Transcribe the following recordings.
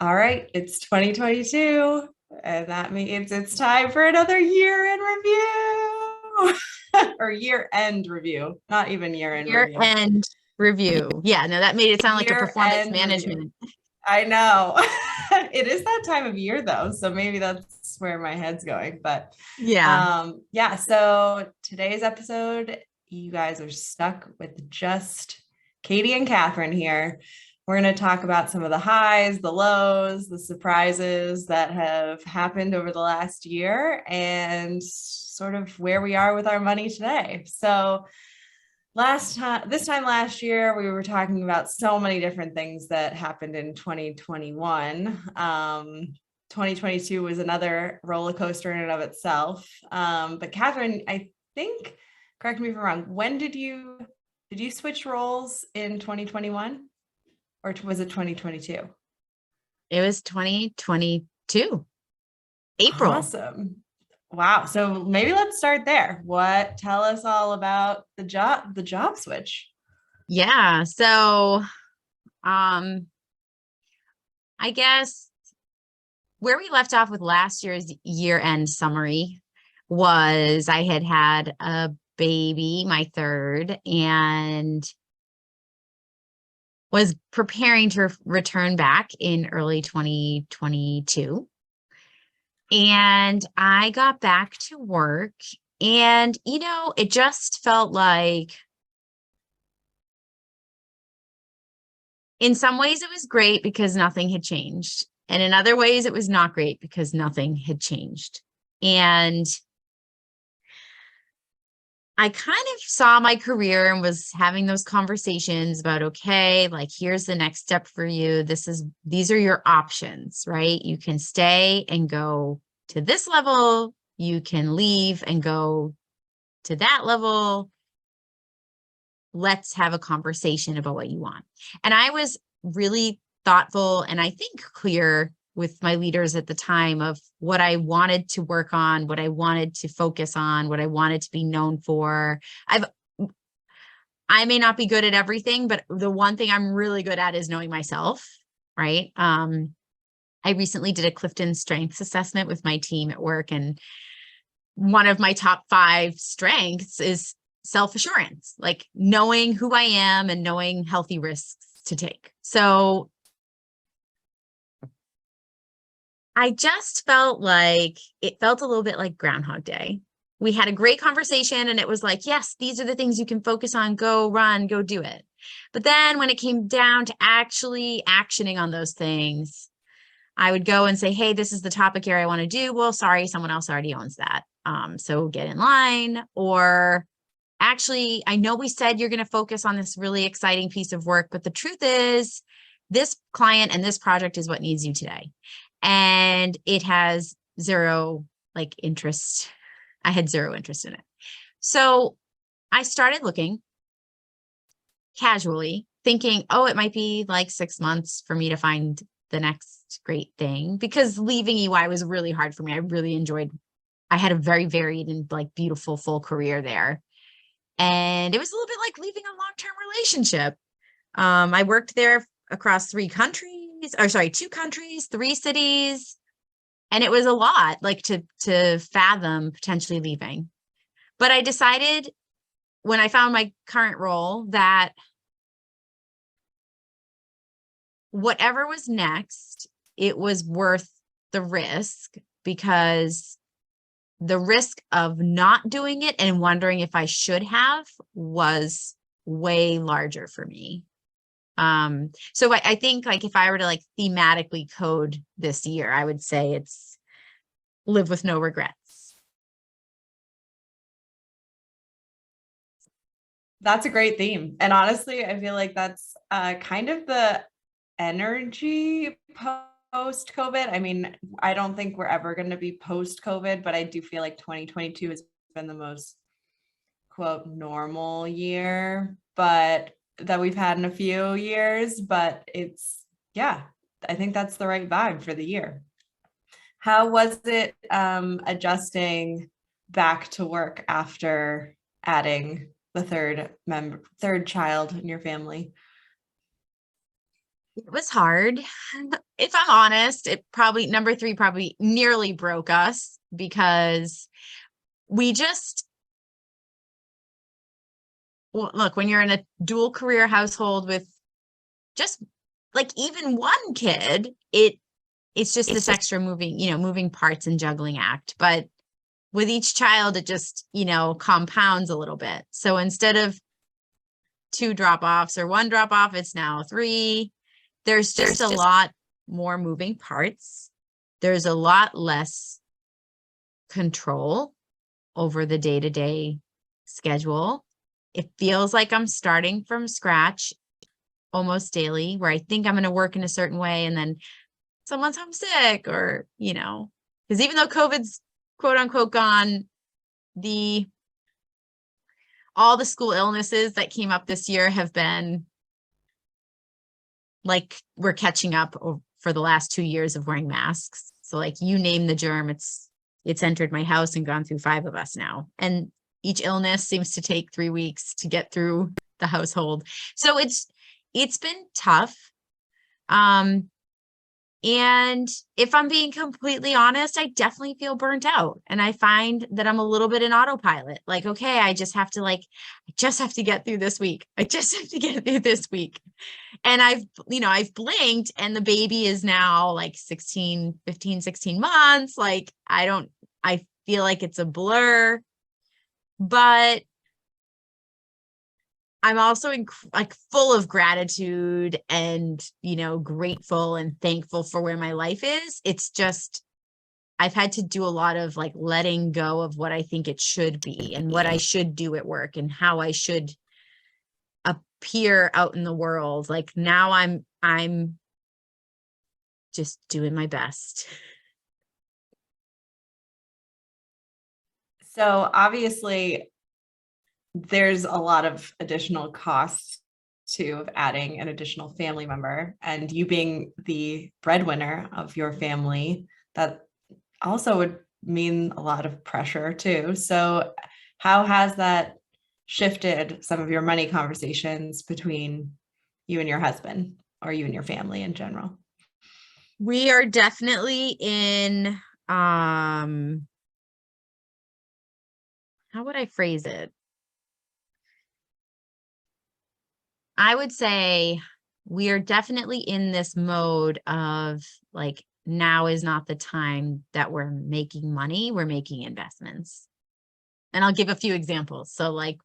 All right, it's 2022, and that means it's time for another year in review or year end review, not even year end Year review. end review. Yeah, no, that made it sound like a Year performance end review. management. I know. It is that time of year though, so maybe that's where my head's going. But Yeah. yeah, so today's episode, you guys are stuck with just Katie and Katherine here. We're going to talk about some of the highs, the lows, the surprises that have happened over the last year and sort of where we are with our money today. So this time last year, we were talking about so many different things that happened in 2021. 2022 was another roller coaster in and of itself. But Katherine, I think, correct me if I'm wrong, when did you switch roles in 2021 or was it 2022? It was 2022, April. Awesome. Wow. So maybe let's start there. Tell us all about the job switch. Yeah. So, um, I guess where we left off with last year's year end summary was I had had a baby, my third, and was preparing to return back in early 2022. And I got back to work and, it just felt like in some ways it was great because nothing had changed. And in other ways it was not great because nothing had changed. And I kind of saw my career and was having those conversations about, okay, like here's the next step for you. These are your options, right? You can stay and go to this level. You can leave and go to that level. Let's have a conversation about what you want. And I was really thoughtful and I think clear with my leaders at the time of what I wanted to work on, what I wanted to focus on, what I wanted to be known for. I may not be good at everything, but the one thing I'm really good at is knowing myself, right? I recently did a Clifton Strengths assessment with my team at work, and one of my top 5 strengths is self-assurance, like knowing who I am and knowing healthy risks to take. So I just felt like it felt a little bit like Groundhog Day. We had a great conversation and it was like, yes, these are the things you can focus on, go run, go do it. But then when it came down to actually actioning on those things, I would go and say, hey, this is the topic area I want to do. Well, sorry, someone else already owns that. So get in line. Or actually, I know we said you're going to focus on this really exciting piece of work, but the truth is this client and this project is what needs you today. And it has zero interest. I had zero interest in it. So I started looking casually, thinking, oh, it might be like 6 months for me to find the next great thing, because leaving EY was really hard for me. I had a very varied and beautiful full career there. And it was a little bit like leaving a long-term relationship. I worked there across 2 countries, 3 cities. And it was a lot to fathom potentially leaving. But I decided when I found my current role that whatever was next, it was worth the risk, because the risk of not doing it and wondering if I should have was way larger for me. So I think if I were to thematically code this year, I would say it's live with no regrets. That's a great theme. And honestly, I feel like that's kind of the energy post COVID. I mean, I don't think we're ever going to be post COVID, but I do feel like 2022 has been the most quote normal year, but that we've had in a few years. But yeah, I think that's the right vibe for the year. How was it adjusting back to work after adding the third child in your family? It was hard. If I'm honest, it probably, number three probably nearly broke us because we just, well, look, when you're in a dual career household with just like even one kid, it's just this extra moving parts and juggling act. But with each child, it just, compounds a little bit. So instead of 2 drop-offs or 1 drop-off, it's now 3. There's just a lot more moving parts. There's a lot less control over the day-to-day schedule. It feels like I'm starting from scratch almost daily, where I think I'm going to work in a certain way and then someone's home sick, or, because even though COVID's quote unquote gone, all the school illnesses that came up this year have been like, we're catching up for the last 2 years of wearing masks. So like, you name the germ, it's entered my house and gone through 5 of us now. And each illness seems to take 3 weeks to get through the household. So it's been tough. And if I'm being completely honest, I definitely feel burnt out. And I find that I'm a little bit in autopilot. Like, okay, I just have to get through this week. I just have to get through this week. And I've blinked and the baby is now like 15, 16 months. Like, I feel like it's a blur, but I'm also full of gratitude and, grateful and thankful for where my life is. It's just, I've had to do a lot of like letting go of what I think it should be and what I should do at work and how I should appear out in the world. Like now I'm just doing my best. So obviously there's a lot of additional costs too of adding an additional family member, and you being the breadwinner of your family, that also would mean a lot of pressure too. So how has that shifted some of your money conversations between you and your husband, or you and your family in general? We are definitely in, how would I phrase it? I would say we are definitely in this mode of like, now is not the time that we're making money, we're making investments. And I'll give a few examples. So like,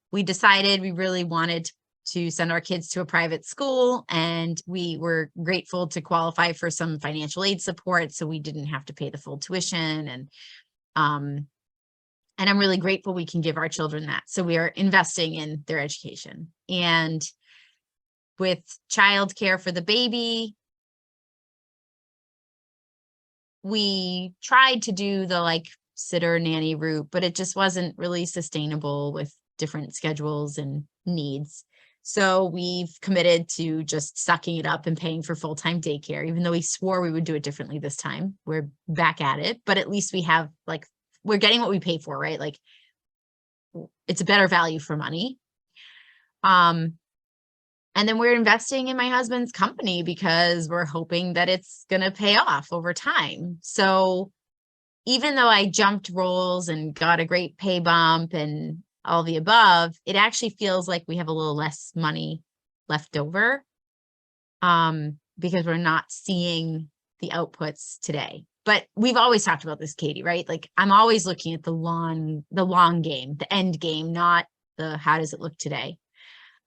we decided we really wanted to send our kids to a private school, and we were grateful to qualify for some financial aid support so we didn't have to pay the full tuition. And I'm really grateful we can give our children that. So we are investing in their education. And with childcare for the baby, we tried to do the like sitter nanny route, but it just wasn't really sustainable with different schedules and needs. So we've committed to just sucking it up and paying for full-time daycare, even though we swore we would do it differently this time. We're back at it, but at least we have like, we're getting what we pay for, right? Like, it's a better value for money. And then we're investing in my husband's company because we're hoping that it's going to pay off over time. So even though I jumped roles and got a great pay bump and all the above, it actually feels like we have a little less money left over, because we're not seeing the outputs today. But we've always talked about this, Katie, right? Like, I'm always looking at the long game, the end game, not the how does it look today.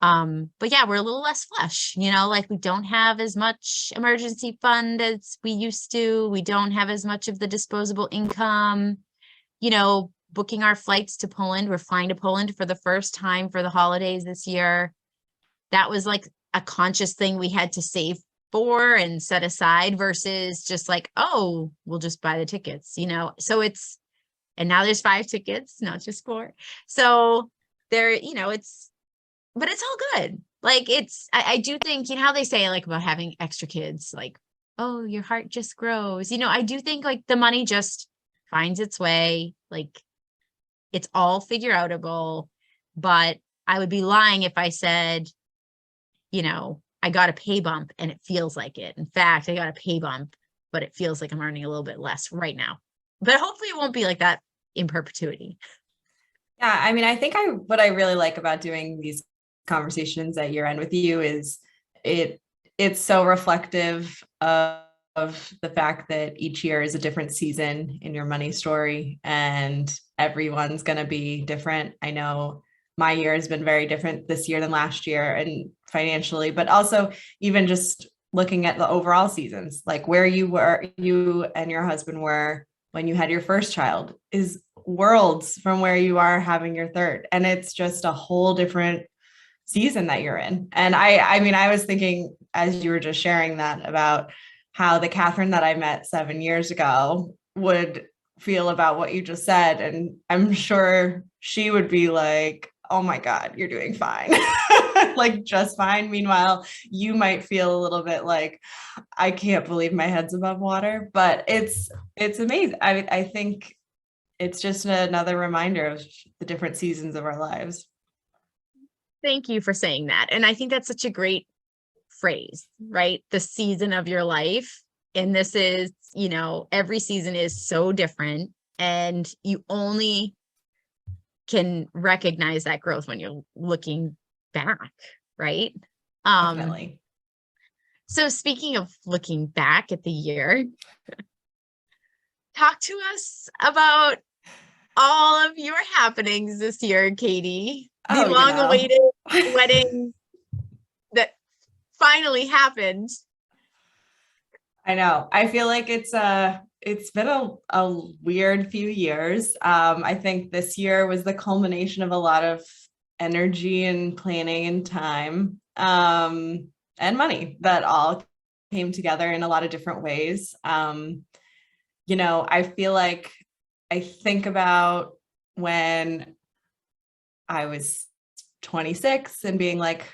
But yeah, we're a little less flush, like we don't have as much emergency fund as we used to. We don't have as much of the disposable income, booking our flights to Poland. We're flying to Poland for the first time for the holidays this year. That was like a conscious thing we had to save for and set aside versus just like, oh, we'll just buy the tickets, so and now there's 5 tickets, not just 4. So there, but it's all good. Like I do think, how they say like about having extra kids, like, oh, your heart just grows. I do think like the money just finds its way. Like, it's all figure outable, but I would be lying if I said, I got a pay bump and it feels like it. In fact, I got a pay bump, but it feels like I'm earning a little bit less right now. But hopefully it won't be like that in perpetuity. Yeah, I mean, I think what I really like about doing these conversations at year end with you is it it's so reflective of the fact that each year is a different season in your money story and everyone's going to be different. I know my year has been very different this year than last year and financially, but also even just looking at the overall seasons, like where you and your husband were when you had your first child is worlds from where you are having your third. And it's just a whole different season that you're in. And I mean, I was thinking as you were just sharing that about how the Katherine that I met 7 years ago would feel about what you just said. And I'm sure she would be like, oh my God, you're doing fine. Like just fine. Meanwhile, you might feel a little bit like, I can't believe my head's above water, but it's amazing. I think it's just another reminder of the different seasons of our lives. Thank you for saying that. And I think that's such a great phrase, right? The season of your life. And this is, every season is so different. And you only can recognize that growth when you're looking back, right? Definitely. So speaking of looking back at the year, talk to us about all of your happenings this year, Katie. The long-awaited wedding that finally happened. I know. I feel like it's been a weird few years. I think this year was the culmination of a lot of energy and planning and time, and money that all came together in a lot of different ways. I feel like I think about when I was 26 and being like,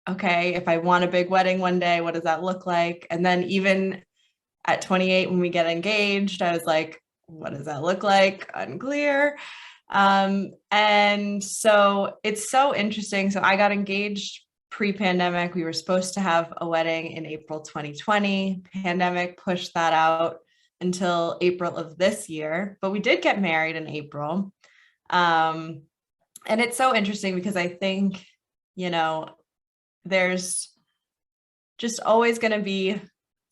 okay, if I want a big wedding one day, what does that look like? And then even at 28, when we get engaged, I was like, what does that look like? Unclear. And so it's so interesting. So I got engaged pre-pandemic. We were supposed to have a wedding in April 2020. Pandemic pushed that out until April of this year, but we did get married in April. And it's so interesting because I think, there's just always going to be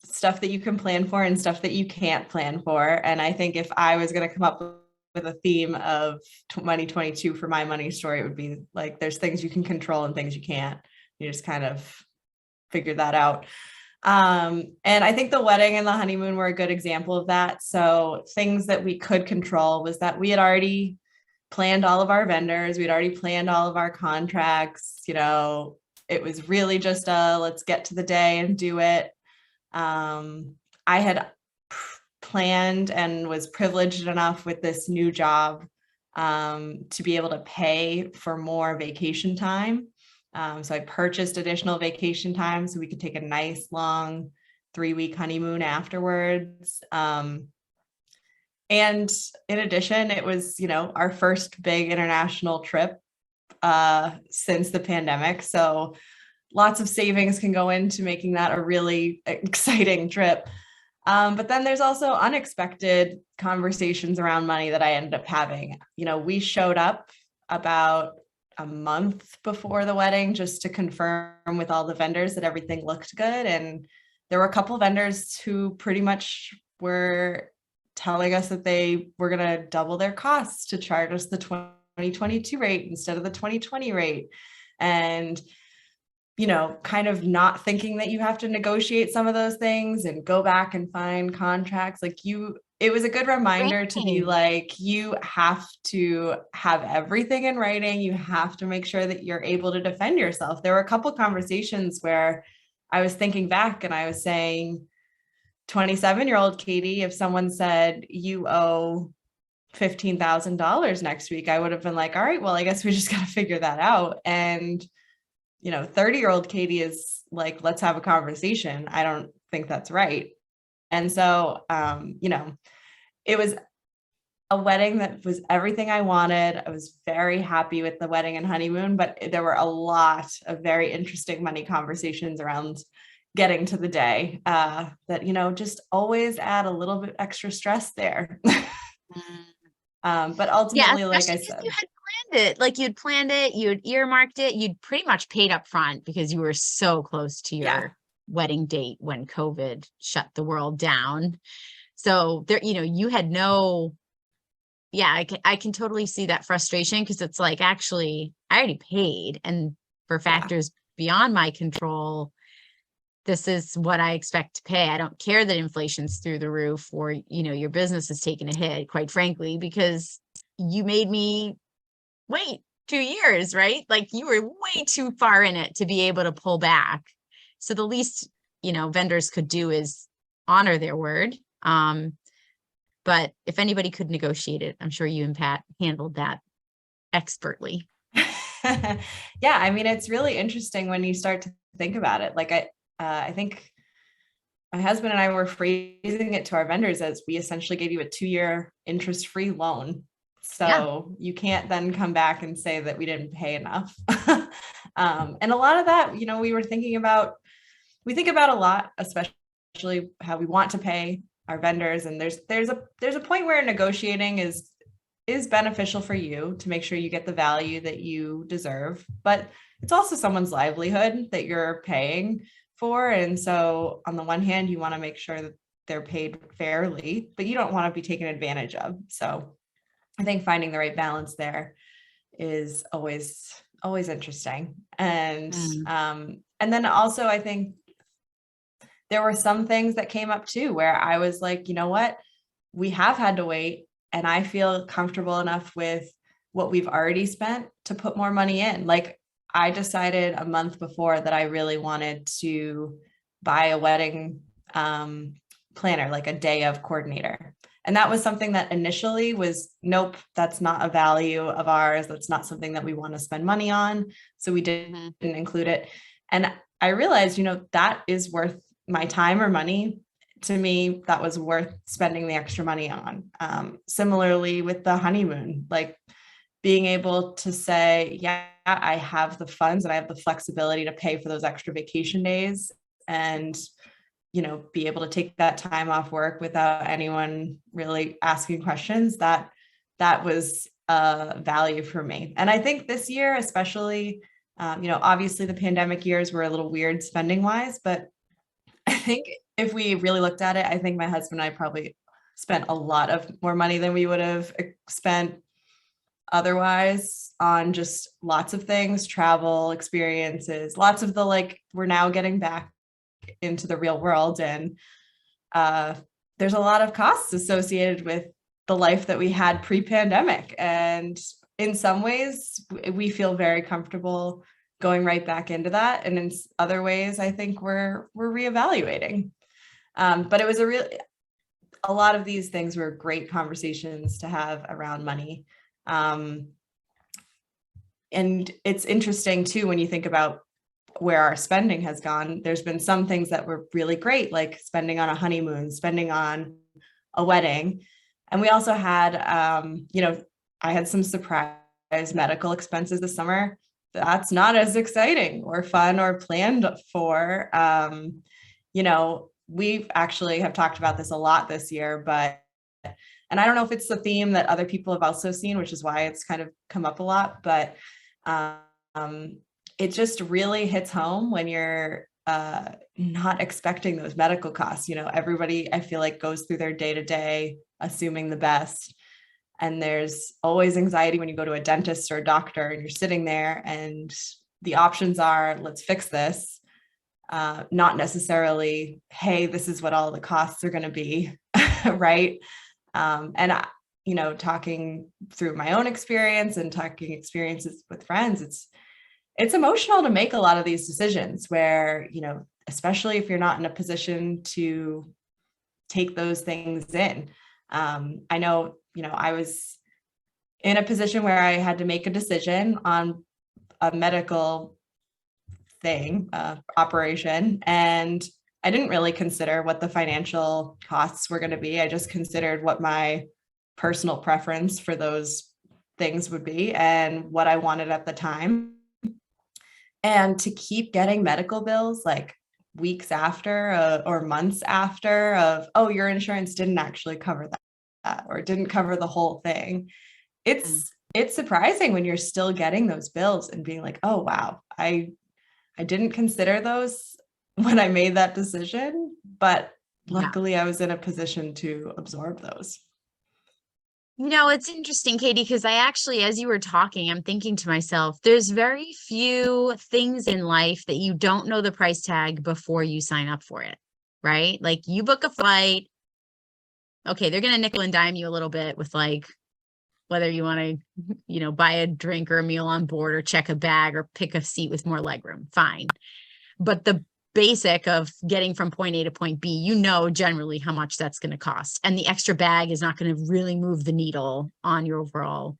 stuff that you can plan for and stuff that you can't plan for. And I think if I was going to come up with a theme of 2022 for my money story, it would be like, there's things you can control and things you can't. You just kind of figure that out. And I think the wedding and the honeymoon were a good example of that. So things that we could control was that we had already planned all of our vendors. We'd already planned all of our contracts. It was really just let's get to the day and do it. I had planned and was privileged enough with this new job to be able to pay for more vacation time. So I purchased additional vacation time so we could take a nice long 3-week honeymoon afterwards. And in addition, it was, our first big international trip since the pandemic. So lots of savings can go into making that a really exciting trip. But then there's also unexpected conversations around money that I ended up having. We showed up about a month before the wedding just to confirm with all the vendors that everything looked good. And there were a couple of vendors who pretty much were telling us that they were going to double their costs to charge us the 2022 rate instead of the 2020 rate. And, kind of not thinking that you have to negotiate some of those things and go back and find contracts. It was a good reminder to be like, you have to have everything in writing. You have to make sure that you're able to defend yourself. There were a couple of conversations where I was thinking back and I was saying, 27-year-old Katie, if someone said you owe $15,000 next week, I would have been like, all right, well, I guess we just got to figure that out. And 30-year-old Katie is like, let's have a conversation. I don't think that's right. And so, it was a wedding that was everything I wanted. I was very happy with the wedding and honeymoon, but there were a lot of very interesting money conversations around getting to the day that, just always add a little bit extra stress there. But Yeah, ultimately, like I especially because you said, had planned it. Like you'd planned it, you'd earmarked it, you'd pretty much paid up front because you were so close to yeah, your wedding date when COVID shut the world down. So there, you had no, yeah, I can totally see that frustration because it's like, actually, I already paid, and for yeah, factors beyond my control, this is what I expect to pay. I don't care that inflation's through the roof or, your business has taken a hit, quite frankly, because you made me wait 2 years, right? Like you were way too far in it to be able to pull back. So the least, vendors could do is honor their word. But if anybody could negotiate it, I'm sure you and Pat handled that expertly. yeah. I mean, it's really interesting when you start to think about it. Like I think my husband and I were phrasing it to our vendors as we essentially gave you a 2-year interest-free loan. Yeah. So you can't then come back and say that we didn't pay enough. And a lot of that, we think about a lot, especially how we want to pay our vendors. And there's a point where negotiating is beneficial for you to make sure you get the value that you deserve, but it's also someone's livelihood that you're paying for. And so on the one hand, you want to make sure that they're paid fairly, but you don't want to be taken advantage of. So I think finding the right balance there is always interesting. And then also I think there were some things that came up too where I was like, you know what, we have had to wait, and I feel comfortable enough with what we've already spent to put more money in. Like I decided a month before that I really wanted to buy a wedding planner, like a day of coordinator. And that was something that initially was, nope, that's not a value of ours. That's not something that we want to spend money on. So we didn't include it. And I realized, that is worth my time or money. To me, that was worth spending the extra money on. Similarly with the honeymoon, like being able to say, yeah, I have the funds and I have the flexibility to pay for those extra vacation days and, be able to take that time off work without anyone really asking questions, that was a value for me. And I think this year, especially, obviously the pandemic years were a little weird spending wise, but I think if we really looked at it, I think my husband and I probably spent a lot of more money than we would have spent otherwise on just lots of things, travel, experiences, lots of we're now getting back into the real world. And there's a lot of costs associated with the life that we had pre-pandemic. And in some ways, we feel very comfortable going right back into that. And in other ways, I think we're reevaluating. But it was a lot of these things were great conversations to have around money. And it's interesting too, when you think about where our spending has gone, there's been some things that were really great, like spending on a honeymoon, spending on a wedding. And we also had, I had some surprise medical expenses this summer. That's not as exciting or fun or planned for. We've actually have talked about this a lot this year, and I don't know if it's the theme that other people have also seen, which is why it's kind of come up a lot, but it just really hits home when you're not expecting those medical costs. Everybody, I feel like, goes through their day-to-day assuming the best. And there's always anxiety when you go to a dentist or a doctor and you're sitting there and the options are, let's fix this. Not necessarily, hey, this is what all the costs are going to be. Right. Talking through my own experience and talking experiences with friends, it's emotional to make a lot of these decisions where, especially if you're not in a position to take those things in. I know, I was in a position where I had to make a decision on a medical thing, operation, and I didn't really consider what the financial costs were going to be. I just considered what my personal preference for those things would be and what I wanted at the time. And to keep getting medical bills like weeks after or months after of, oh, your insurance didn't actually cover that or didn't cover the whole thing. It's surprising when you're still getting those bills and being like, oh, wow, I didn't consider those when I made that decision, but luckily I was in a position to absorb those. It's interesting, Katie, because I actually, as you were talking, I'm thinking to myself, there's very few things in life that you don't know the price tag before you sign up for it, right? Like you book a flight. Okay, they're going to nickel and dime you a little bit with like whether you want to, buy a drink or a meal on board or check a bag or pick a seat with more legroom. Fine. But the basic of getting from point A to point B, generally how much that's going to cost. And the extra bag is not going to really move the needle on your overall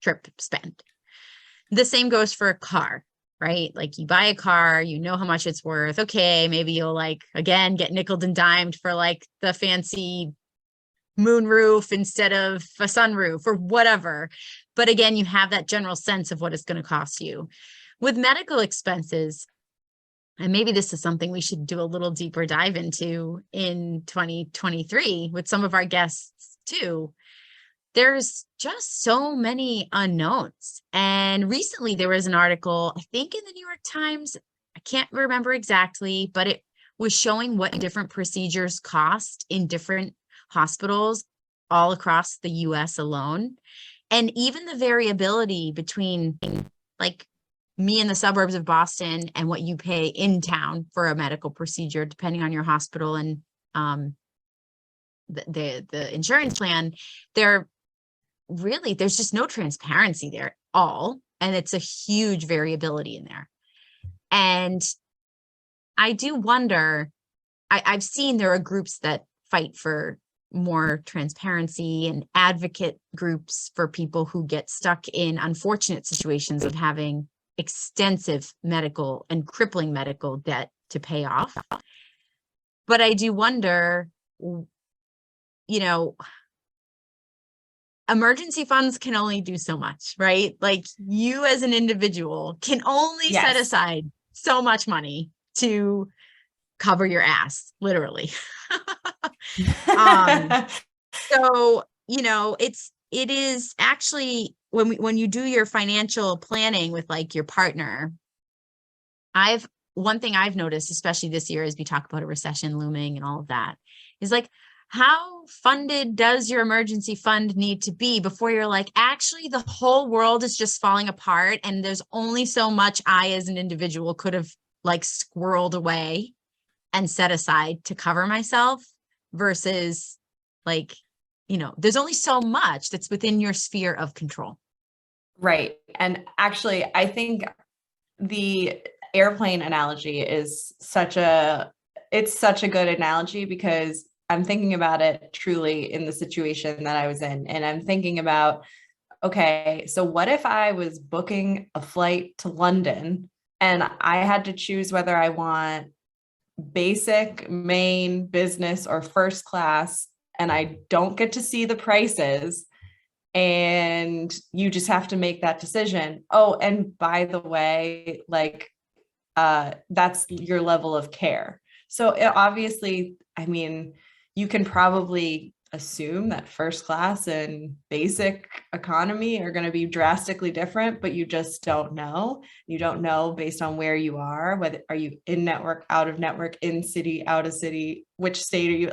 trip spend. The same goes for a car, right? Like you buy a car, you know how much it's worth. Okay, maybe you'll again, get nickeled and dimed for the fancy moonroof instead of a sunroof or whatever. But again, you have that general sense of what it's going to cost you. With medical expenses, and maybe this is something we should do a little deeper dive into in 2023 with some of our guests too. There's just so many unknowns. And recently there was an article, I think in the New York Times, I can't remember exactly, but it was showing what different procedures cost in different hospitals all across the US alone. And even the variability between me in the suburbs of Boston and what you pay in town for a medical procedure, depending on your hospital and the insurance plan, there's just no transparency there at all. And it's a huge variability in there. And I do wonder, I've seen there are groups that fight for more transparency and advocate groups for people who get stuck in unfortunate situations of having extensive medical and crippling medical debt to pay off. But I do wonder, emergency funds can only do so much, right? Like you as an individual can only set aside so much money to cover your ass, literally. So, it is actually when you do your financial planning with your partner, one thing I've noticed, especially this year, as we talk about a recession looming and all of that, is how funded does your emergency fund need to be before you're actually the whole world is just falling apart and there's only so much I as an individual could have squirreled away and set aside to cover myself versus there's only so much that's within your sphere of control. Right. And actually, I think the airplane analogy is such a good analogy because I'm thinking about it truly in the situation that I was in. And I'm thinking about, okay, so what if I was booking a flight to London and I had to choose whether I want basic, main, business, or first class, and I don't get to see the prices, and you just have to make that decision. Oh, and by the way, that's your level of care. So obviously, you can probably assume that first class and basic economy are going to be drastically different, but you just don't know. You don't know based on where you are, whether are you in network, out of network, in city, out of city, which state are you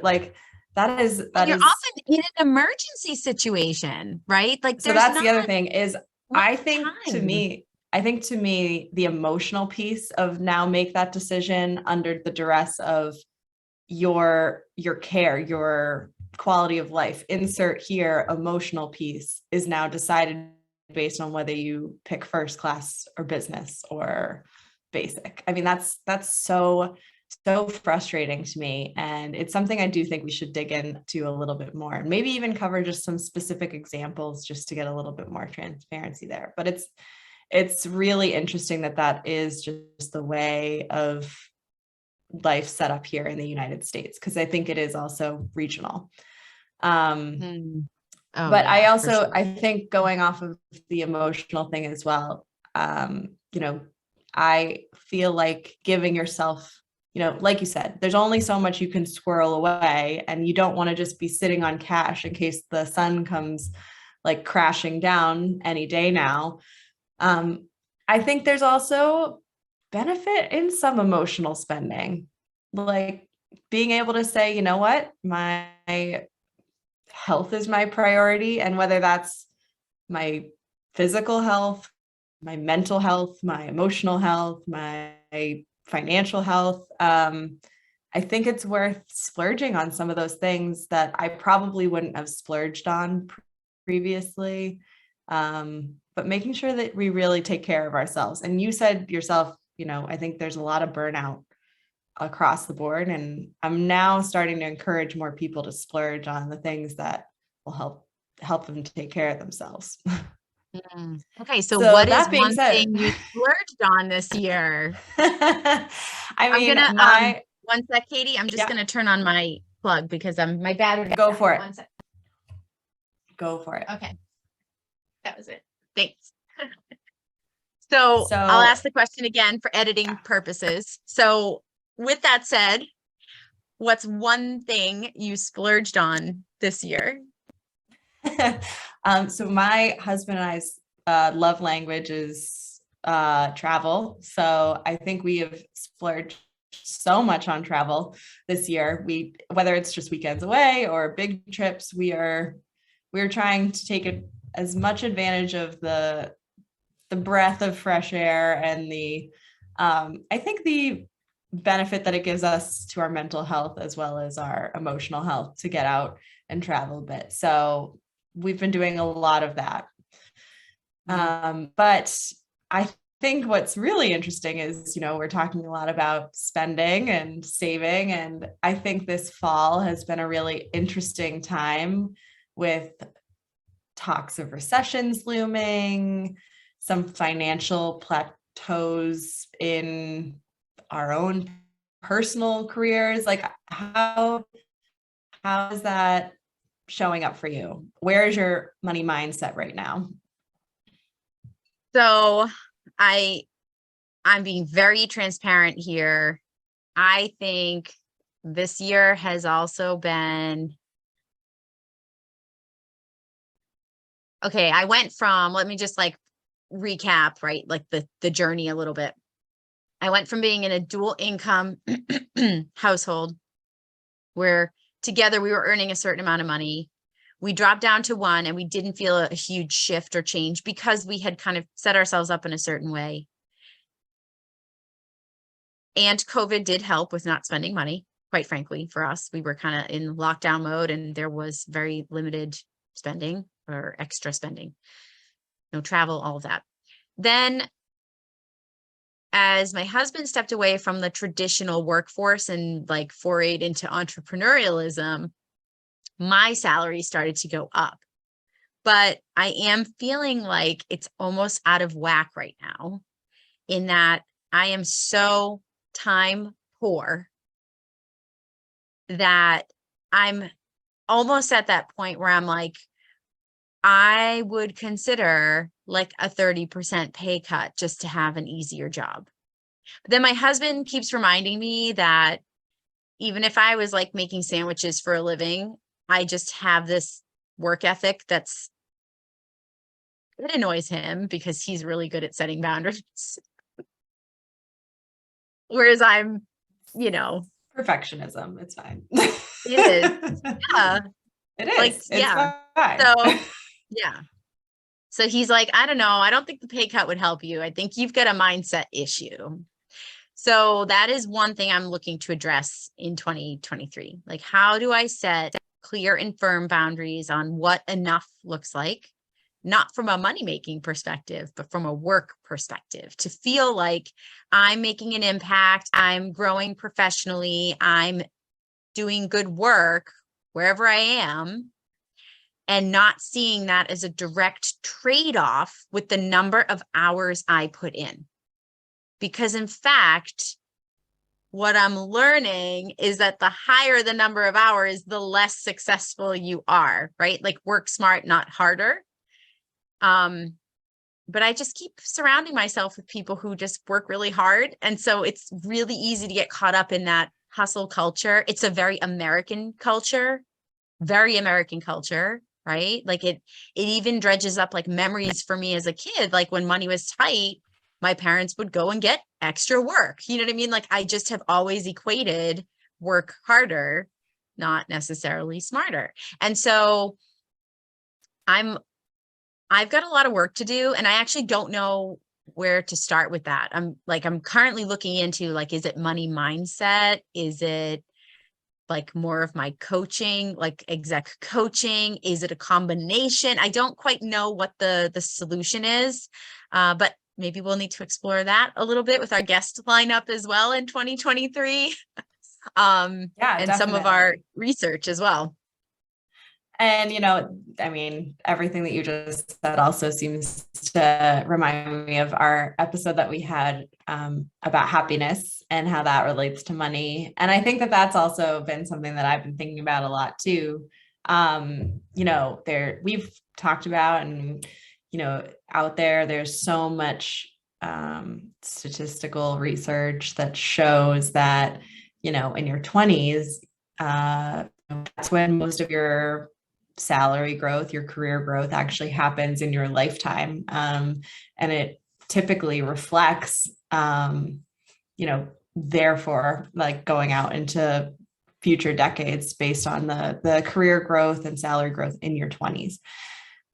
you're often in an emergency situation, right? So that's the other thing is I think to me, the emotional piece of now make that decision under the duress of your care, your quality of life, insert here, emotional piece is now decided based on whether you pick first class or business or basic. That's so frustrating to me. And it's something I do think we should dig into a little bit more and maybe even cover just some specific examples just to get a little bit more transparency there. But it's really interesting that is just the way of life set up here in the United States, because I think it is also regional. Oh But I yeah, for also, sure. I think going off of the emotional thing as well, you know, I feel like giving yourself, like you said, there's only so much you can squirrel away, and you don't want to just be sitting on cash in case the sun comes like crashing down any day now. Um, I think there's also benefit in some emotional spending, like being able to say, you know what, my health is my priority. And whether that's my physical health, my mental health, my emotional health, my financial health, I think it's worth splurging on some of those things that I probably wouldn't have splurged on previously. But making sure that we really take care of ourselves. And you said yourself, I think there's a lot of burnout across the board. And I'm now starting to encourage more people to splurge on the things that will help them take care of themselves. Okay, so So what is that being one said, thing you splurged on this year? I I'm mean, gonna one sec, Katie. I'm just yeah, gonna turn on my plug because my battery. go for it. One sec. Go for it. Okay, that was it. Thanks. So I'll So ask the question again for editing purposes. So with that said, what's one thing you splurged on this year? so my husband and I's love language is travel. So I think we have splurged so much on travel this year. Whether it's just weekends away or big trips, we're trying to take as much advantage of the breath of fresh air and I think the benefit that it gives us to our mental health as well as our emotional health to get out and travel a bit. So we've been doing a lot of that. But I think what's really interesting is, we're talking a lot about spending and saving. And I think this fall has been a really interesting time with talks of recessions looming, some financial plateaus in our own personal careers. Like how is that showing up for you? Where is your money mindset right now? So I'm being very transparent here. I think this year has also been okay. I went from, let me just like recap, right? Like the journey a little bit. I went from being in a dual income household where together we were earning a certain amount of money. We dropped down to one and we didn't feel a huge shift or change because we had kind of set ourselves up in a certain way. And COVID did help with not spending money, quite frankly, for us. We were kind of in lockdown mode and there was very limited spending or extra spending, no travel, all of that. Then as my husband stepped away from the traditional workforce and like forayed into entrepreneurialism, my salary started to go up. But I am feeling like it's almost out of whack right now in that I am so time poor that I'm almost at that point where I'm like, I would consider like a 30% pay cut just to have an easier job. But then my husband keeps reminding me that even if I was like making sandwiches for a living, I just have this work ethic it annoys him because he's really good at setting boundaries. Whereas I'm, you know, Perfectionism. It's fine. it is. Yeah. It Like, is. It's yeah. fine. So, yeah. So he's like, I don't know. I don't think the pay cut would help you. I think you've got a mindset issue. So that is one thing I'm looking to address in 2023. Like, how do I set clear and firm boundaries on what enough looks like? Not from a money-making perspective, but from a work perspective, to feel like I'm making an impact, I'm growing professionally, I'm doing good work wherever I am, and not seeing that as a direct trade-off with the number of hours I put in. Because in fact, what I'm learning is that the higher the number of hours, the less successful you are, right? Like work smart, not harder. But I just keep surrounding myself with people who just work really hard. And so it's really easy to get caught up in that hustle culture. It's a very American culture, right? Like it even dredges up like memories for me as a kid. Like when money was tight, my parents would go and get extra work. You know what I mean? Like I just have always equated work harder, not necessarily smarter. And so I've got a lot of work to do, and I actually don't know where to start with that. I'm currently looking into like, is it money mindset? Is it like more of my coaching, like exec coaching? Is it a combination? I don't quite know what the solution is, but maybe we'll need to explore that a little bit with our guest lineup as well in 2023, Yeah, and some of our research as well. And, I mean, everything that you just said also seems to remind me of our episode that we had about happiness and how that relates to money. And I think that's also been something that I've been thinking about a lot too. We've talked about, and, out there's so much statistical research that shows that, in your 20s, that's when most of your salary growth, your career growth actually happens in your lifetime. And it typically reflects, therefore, like going out into future decades based on the career growth and salary growth in your 20s.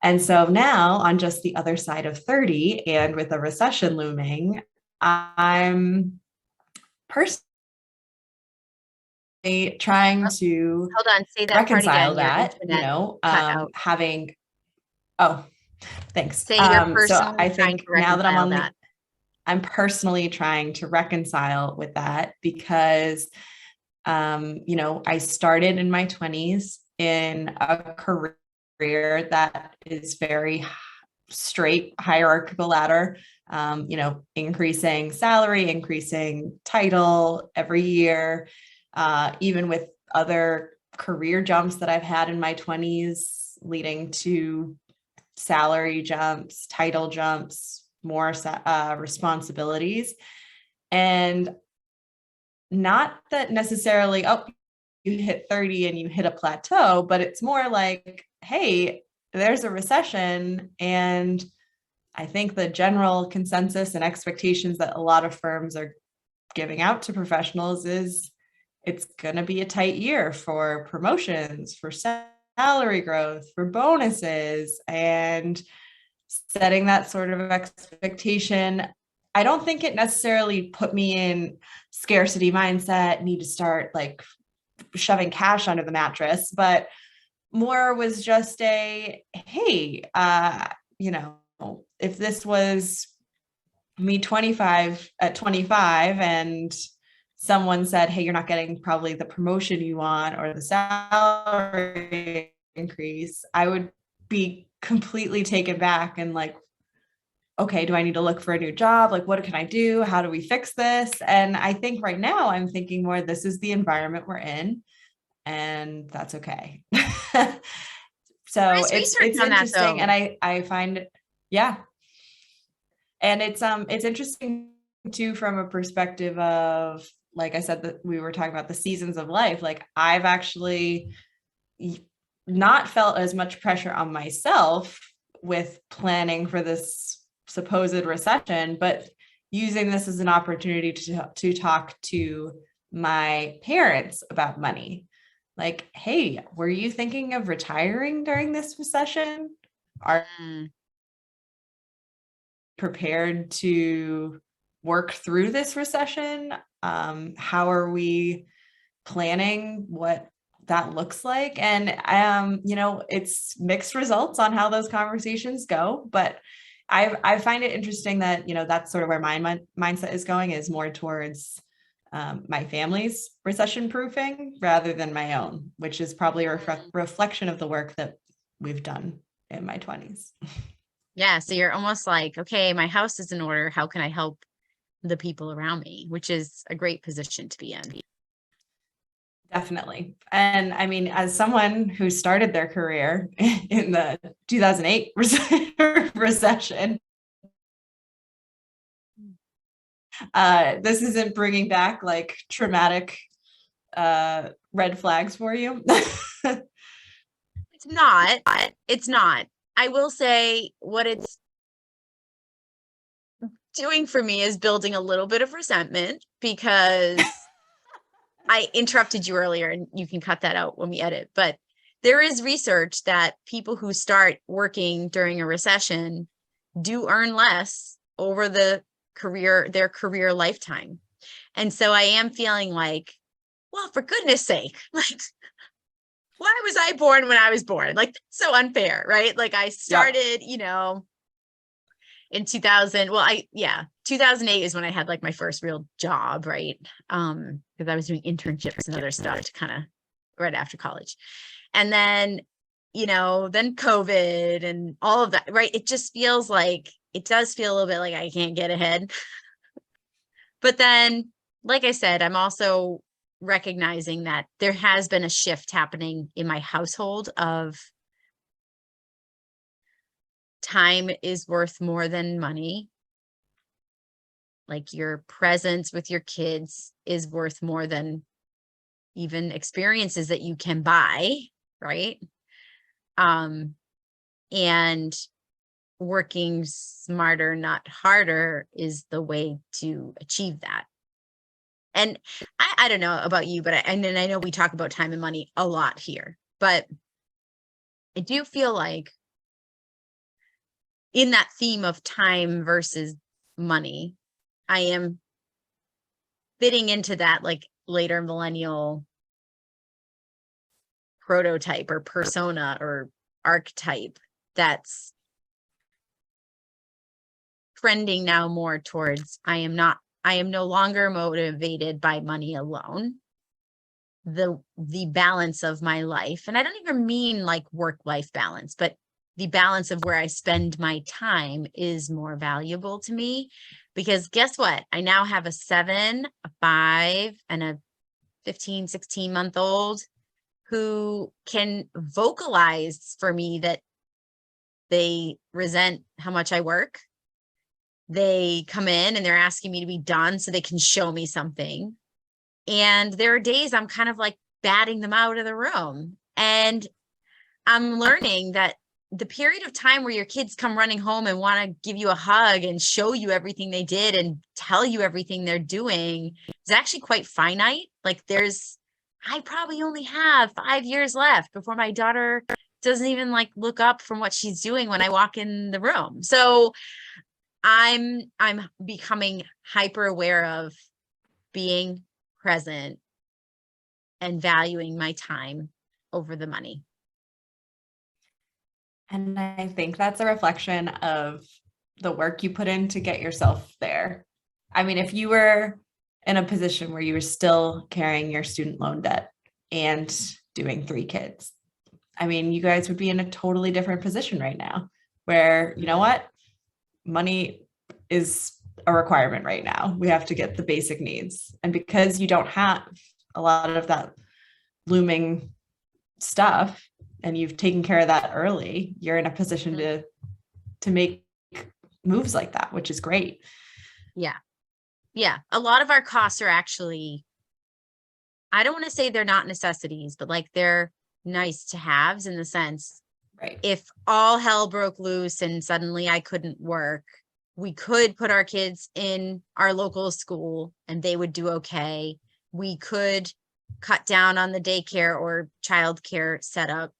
And so now, on just the other side of 30, and with a recession looming, I'm personally trying to Hold on, say that reconcile part again. that, having, oh, thanks. Say you're So personally I trying think to now that reconcile I'm personally trying to reconcile with that because, I started in my 20s in a career that is very straight hierarchical ladder, increasing salary, increasing title every year, even with other career jumps that I've had in my 20s, leading to salary jumps, title jumps, more responsibilities. And not that necessarily, oh, you hit 30 and you hit a plateau, but it's more like, hey, there's a recession. And I think the general consensus and expectations that a lot of firms are giving out to professionals is it's going to be a tight year for promotions, for salary growth, for bonuses, and setting that sort of expectation. I don't think it necessarily put me in scarcity mindset, need to start like shoving cash under the mattress, but more was just a, hey, if this was me 25 at 25 and someone said, hey, you're not getting probably the promotion you want or the salary increase, I would be completely taken back and like, okay, do I need to look for a new job? Like, what can I do? How do we fix this? And I think right now I'm thinking more, this is the environment we're in, and that's okay. So it's interesting. And I find it, yeah. And it's interesting too, from a perspective of, like I said, that we were talking about the seasons of life. Like I've actually not felt as much pressure on myself with planning for this supposed recession, but using this as an opportunity to talk to my parents about money. Like, hey, were you thinking of retiring during this recession? Are prepared to work through this recession? How are we planning what that looks like? And, it's mixed results on how those conversations go, but I find it interesting that, that's sort of where my mindset is going, is more towards my family's recession proofing rather than my own, which is probably a reflection of the work that we've done in my 20s. Yeah. So you're almost like, okay, my house is in order. How can I help the people around me, which is a great position to be in. Definitely. And I mean, as someone who started their career in the 2008 recession, this isn't bringing back like traumatic red flags for you. It's not. It's not. I will say what it's doing for me is building a little bit of resentment because I interrupted you earlier, and you can cut that out when we edit. But there is research that people who start working during a recession do earn less over their career lifetime. And so I am feeling like, well, for goodness sake, like, why was I born when I was born? Like, that's so unfair, right? Like I started, in 2000. Well, 2008 is when I had like my first real job, right? Because I was doing internships and other stuff to kind of right after college. And then, then COVID and all of that, right? It just feels like, it does feel a little bit like I can't get ahead. But then, like I said, I'm also recognizing that there has been a shift happening in my household of time is worth more than money. Like your presence with your kids is worth more than even experiences that you can buy, right? And working smarter, not harder is the way to achieve that. And I don't know about you, but I know we talk about time and money a lot here, but I do feel like in that theme of time versus money, I am fitting into that like later millennial prototype or persona or archetype that's trending now more towards I am no longer motivated by money alone. The balance of my life, and I don't even mean like work-life balance, but the balance of where I spend my time is more valuable to me, because guess what? I now have a 7, a 5, and a 15, 16-month-old who can vocalize for me that they resent how much I work. They come in and they're asking me to be done so they can show me something. And there are days I'm kind of like batting them out of the room. And I'm learning that the period of time where your kids come running home and want to give you a hug and show you everything they did and tell you everything they're doing is actually quite finite. Like I probably only have 5 years left before my daughter doesn't even like look up from what she's doing when I walk in the room. So I'm becoming hyper aware of being present and valuing my time over the money. And I think that's a reflection of the work you put in to get yourself there. I mean, if you were in a position where you were still carrying your student loan debt and doing 3 kids, I mean, you guys would be in a totally different position right now where, you know what? Money is a requirement right now. We have to get the basic needs. And because you don't have a lot of that looming stuff and you've taken care of that early, you're in a position to make moves like that, which is great. Yeah. Yeah. A lot of our costs are actually, I don't want to say they're not necessities, but like they're nice to haves in the sense, right? If all hell broke loose and suddenly I couldn't work, we could put our kids in our local school and they would do okay. We could cut down on the daycare or childcare setup.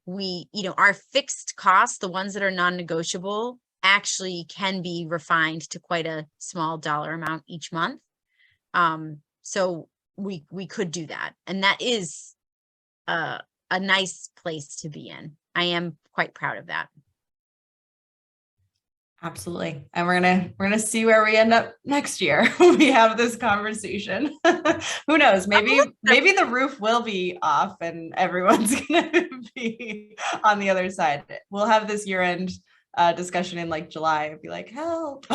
Our fixed costs, the ones that are non-negotiable, actually can be refined to quite a small dollar amount each month. So we could do that. And that is a nice place to be in. I am quite proud of that. Absolutely. And we're gonna see where we end up next year when we have this conversation. Who knows? Maybe the roof will be off and everyone's gonna be on the other side. We'll have this year-end discussion in like July and be like, help.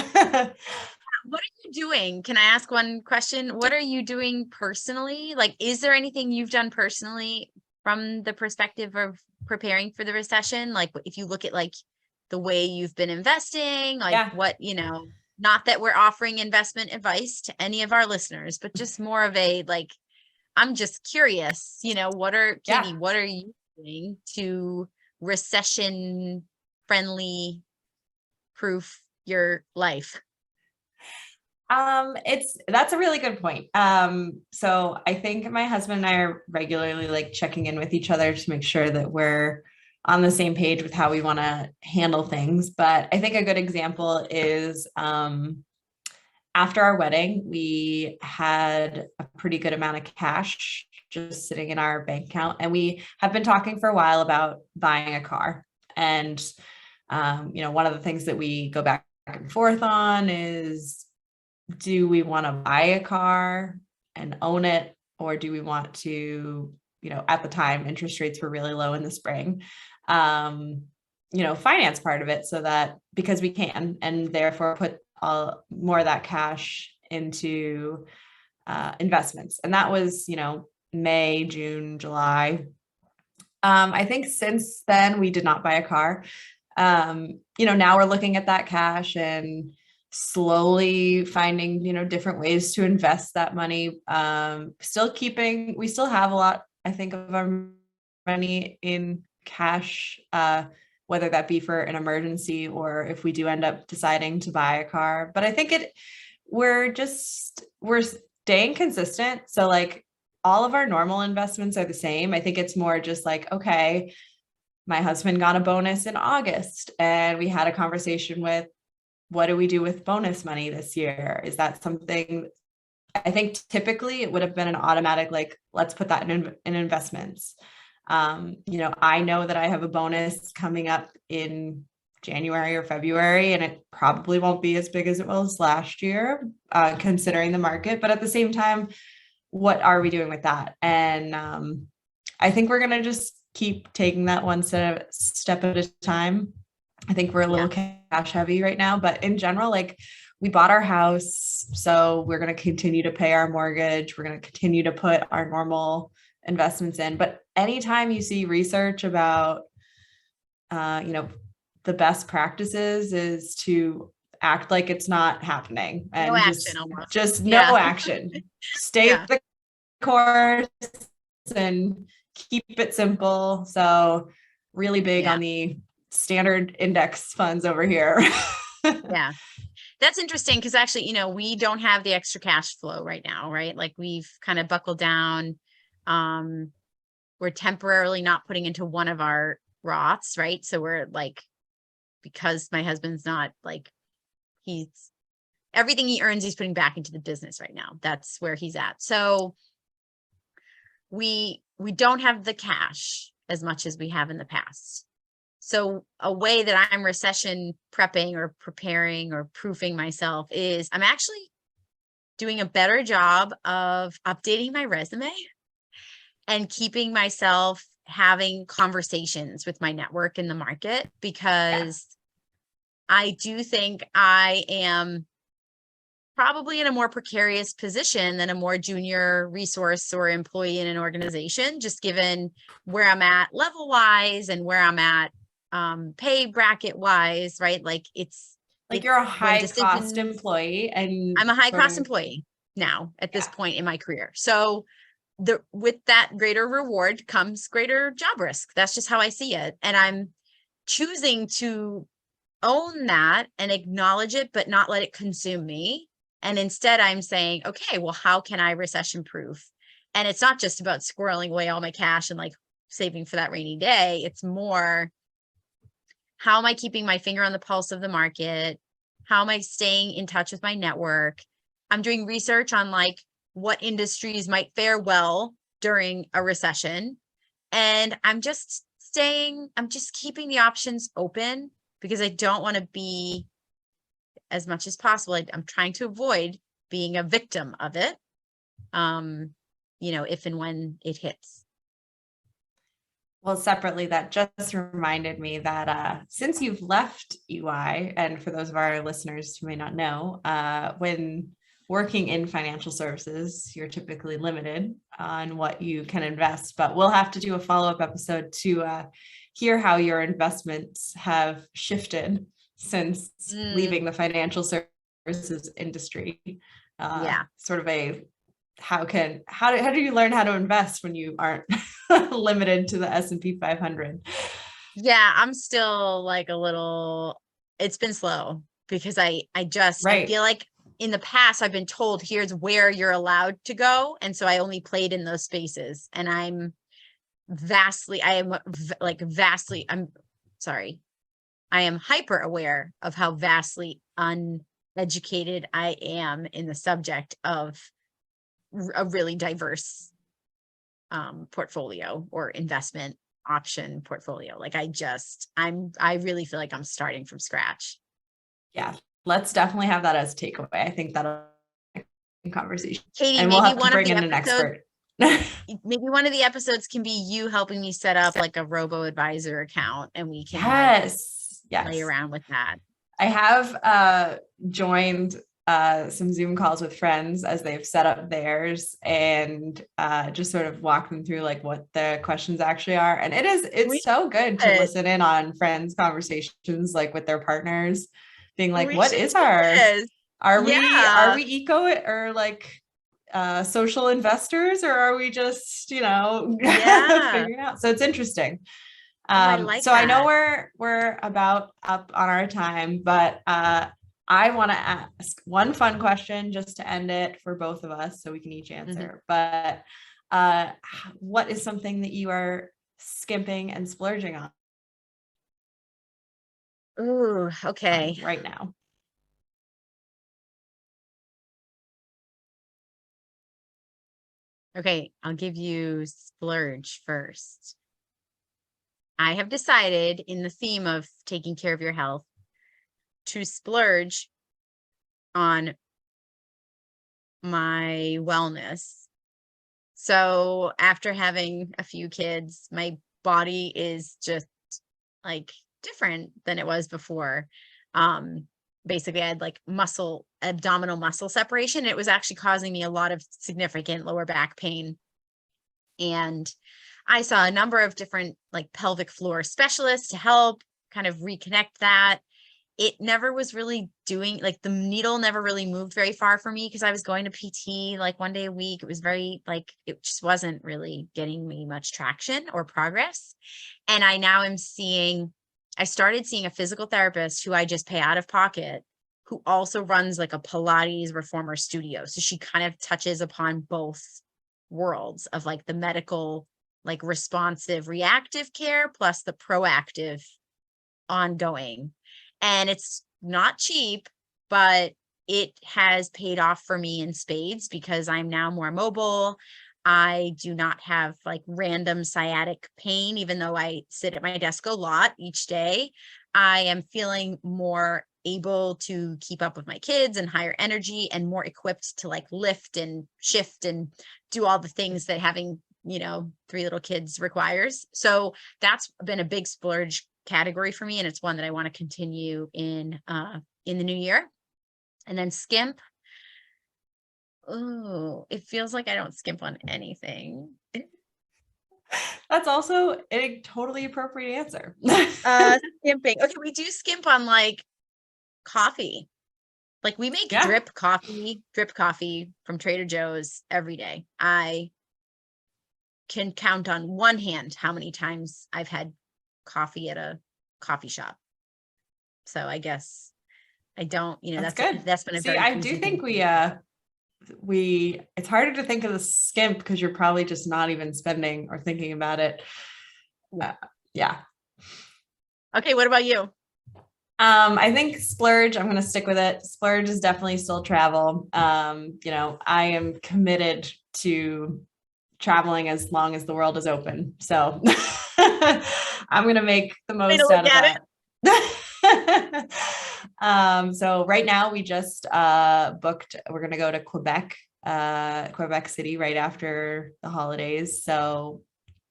What are you doing? Can I ask one question? What are you doing personally? Like, is there anything you've done personally from the perspective of preparing for the recession? Like, if you look at like the way you've been investing, like Yeah. what, not that we're offering investment advice to any of our listeners, but just more of a like, I'm just curious, Yeah. Katie, what are you doing to recession friendly proof your life? That's a really good point. So I think my husband and I are regularly like checking in with each other to make sure that we're on the same page with how we want to handle things. But I think a good example is after our wedding, we had a pretty good amount of cash just sitting in our bank account, and we have been talking for a while about buying a car. And one of the things that we go back and forth on is, do we want to buy a car and own it, or do we want to, at the time interest rates were really low in the spring, finance part of it, so that because we can, and therefore put more of that cash into investments. And that was, May, June, July. I think since then we did not buy a car. Now we're looking at that cash and slowly finding, different ways to invest that money. We still have a lot, I think, of our money in cash, whether that be for an emergency or if we do end up deciding to buy a car. But I think we're staying consistent. So like all of our normal investments are the same. I think it's more just like, okay, my husband got a bonus in August and we had a conversation with, what do we do with bonus money this year? Is that something? I think typically it would have been an automatic, like, let's put that in investments. I know that I have a bonus coming up in January or February, and it probably won't be as big as it was last year, considering the market. But at the same time, what are we doing with that? And I think we're going to just keep taking that one step at a time. I think we're a little cash heavy right now, but in general, like, we bought our house, so we're going to continue to pay our mortgage. We're going to continue to put our normal investments in. But anytime you see research about, the best practices is to act like it's not happening, and No action almost. just no Yeah. action. Stay the course and keep it simple. So really big on the standard index funds over here. Yeah. That's interesting because actually, we don't have the extra cash flow right now, right? Like we've kind of buckled down. We're temporarily not putting into one of our Roths, right? So we're like, because my husband's not like, everything he earns, he's putting back into the business right now. That's where he's at. So we don't have the cash as much as we have in the past. So a way that I'm recession prepping or preparing or proofing myself is I'm actually doing a better job of updating my resume and keeping myself having conversations with my network in the market, because I do think I am probably in a more precarious position than a more junior resource or employee in an organization, just given where I'm at level wise and where I'm at pay bracket wise, right? Like you're a high cost employee, and I'm a high cost employee now at this point in my career. So with that greater reward comes greater job risk. That's just how I see it. And I'm choosing to own that and acknowledge it, but not let it consume me. And instead I'm saying, okay, well, how can I recession proof? And it's not just about squirreling away all my cash and like saving for that rainy day. It's more, how am I keeping my finger on the pulse of the market? How am I staying in touch with my network? I'm doing research on like what industries might fare well during a recession. And I'm just keeping the options open because I don't want to be, as much as possible, I'm trying to avoid being a victim of it, if and when it hits. Well, separately, that just reminded me that since you've left UI, and for those of our listeners who may not know, when working in financial services, you're typically limited on what you can invest, but we'll have to do a follow-up episode to hear how your investments have shifted since leaving the financial services industry. Yeah. Sort of a how do you learn how to invest when you aren't limited to the S&P 500? Yeah, I'm still like a little, it's been slow because I Right. feel like in the past I've been told here's where you're allowed to go. And so I only played in those spaces, and I'm sorry. I am hyper aware of how vastly uneducated I am in the subject of a really diverse portfolio or investment option portfolio. Like I really feel like I'm starting from scratch. Yeah. Let's definitely have that as a takeaway. I think that'll be a conversation. Katie, And we'll maybe have to one of bring the in an episodes, expert. maybe one of the episodes can be you helping me set up like a robo advisor account, and we can like play around with that. I have joined some Zoom calls with friends as they've set up theirs, and just sort of walk them through like what the questions actually are. And it's so good to listen in on friends' conversations like with their partners, being like, what is are we eco or like social investors, or are we just, figuring out? So it's interesting. So I know we're about up on our time, but I want to ask one fun question just to end it for both of us so we can each answer. But what is something that you are skimping and splurging on? Ooh, okay. Right now. Okay, I'll give you splurge first. I have decided, in the theme of taking care of your health, to splurge on my wellness. So after having a few kids, my body is just like different than it was before. Basically I had like abdominal muscle separation. It was actually causing me a lot of significant lower back pain. And I saw a number of different like pelvic floor specialists to help kind of reconnect that. It never was really doing, like, the needle never really moved very far for me because I was going to PT like one day a week. It was very like, it just wasn't really getting me much traction or progress. And I started seeing a physical therapist who I just pay out of pocket, who also runs like a Pilates reformer studio. So she kind of touches upon both worlds of like the medical, like responsive, reactive care, plus the proactive ongoing. And it's not cheap, but it has paid off for me in spades because I'm now more mobile. I do not have like random sciatic pain, even though I sit at my desk a lot each day. I am feeling more able to keep up with my kids and higher energy and more equipped to like lift and shift and do all the things that having, 3 little kids requires. So that's been a big splurge category for me, and it's one that I want to continue in the new year. And then skimp. Oh, it feels like I don't skimp on anything. That's also a totally appropriate answer. Skimping. Okay, we do skimp on like coffee. Like we make drip coffee from Trader Joe's every day. I can count on one hand how many times I've had coffee at a coffee shop. So I guess I don't, that's good. That's been a very I do think it's harder to think of the skimp because you're probably just not even spending or thinking about it. Yeah. Okay. What about you? I think splurge, I'm going to stick with it. Splurge is definitely still travel. I am committed to traveling as long as the world is open. So I'm going to make the most out of that. So right now we just booked, we're going to go to Quebec City right after the holidays. So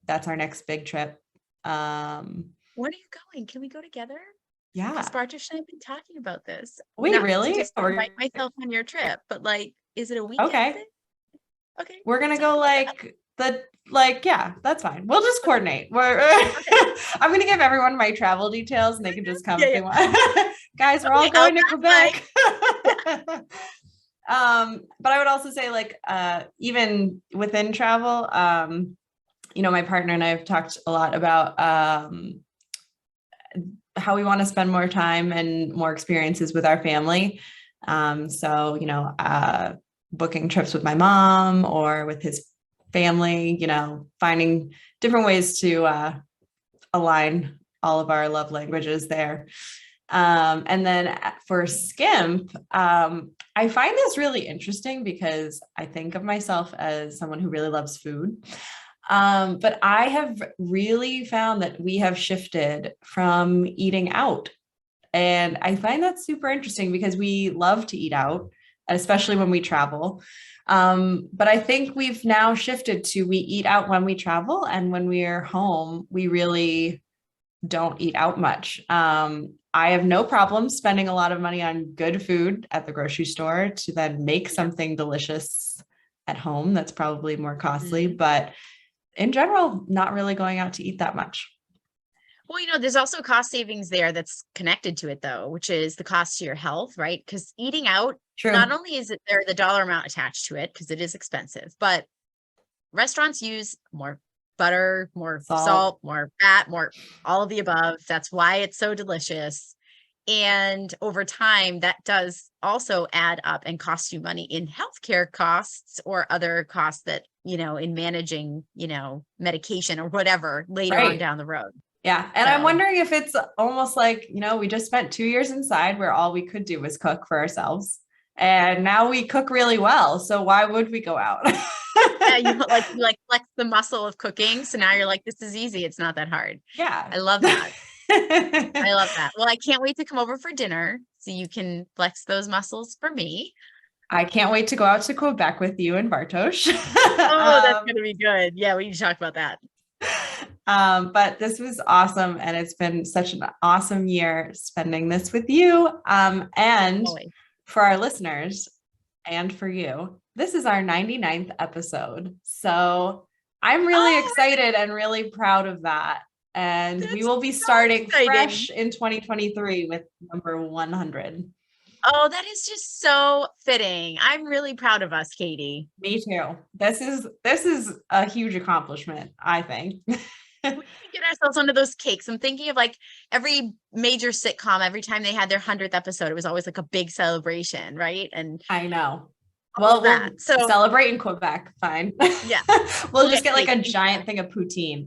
that's our next big trip. When are you going? Can we go together? Yeah. Because Bartosz and I have been talking about this. Wait, Not to really? just invite myself on your trip, but like, is it a weekend Okay. thing? Okay. We're gonna let's go talk about that. yeah, that's fine. We'll just coordinate. Okay. I'm gonna give everyone my travel details and they can just come Yeah, if they want. Guys, we're all Okay, I'll going to pass Quebec. But I would also say like even within travel, my partner and I have talked a lot about how we want to spend more time and more experiences with our family. Booking trips with my mom or with his family, finding different ways to align all of our love languages there. And then for Skimp, I find this really interesting because I think of myself as someone who really loves food. But I have really found that we have shifted from eating out. And I find that super interesting because we love to eat out, especially when we travel. But I think we've now shifted to we eat out when we travel, and when we're home, we really don't eat out much. I have no problem spending a lot of money on good food at the grocery store to then make something delicious at home that's probably more costly, but in general, not really going out to eat that much. Well, there's also cost savings there that's connected to it though, which is the cost to your health, right? Because eating out, True. Not only is it there the dollar amount attached to it, because it is expensive, but restaurants use more butter, more salt, more fat, more all of the above. That's why it's so delicious. And over time, that does also add up and cost you money in healthcare costs or other costs that, in managing, medication or whatever later on down the road. Yeah. And I'm wondering if it's almost like, we just spent 2 years inside where all we could do was cook for ourselves. And now we cook really well. So why would we go out? Yeah, you flex the muscle of cooking. So now you're like, this is easy. It's not that hard. Yeah. I love that. I love that. Well, I can't wait to come over for dinner so you can flex those muscles for me. I can't wait to go out to Quebec with you and Bartosz. Oh, that's going to be good. Yeah, we need to talk about that. But this was awesome. And it's been such an awesome year spending this with you. And for our listeners and for you, this is our 99th episode. So I'm really excited and really proud of that. And we will be starting fresh in 2023 with number 100. Oh, that is just so fitting. I'm really proud of us, Katie. Me too. This is a huge accomplishment, I think. We need to get ourselves onto those cakes. I'm thinking of like every major sitcom, every time they had their 100th episode, it was always like a big celebration, right? And I know. Well, we'll celebrate in Quebec. Fine. Yeah. We'll just get like a giant thing of poutine.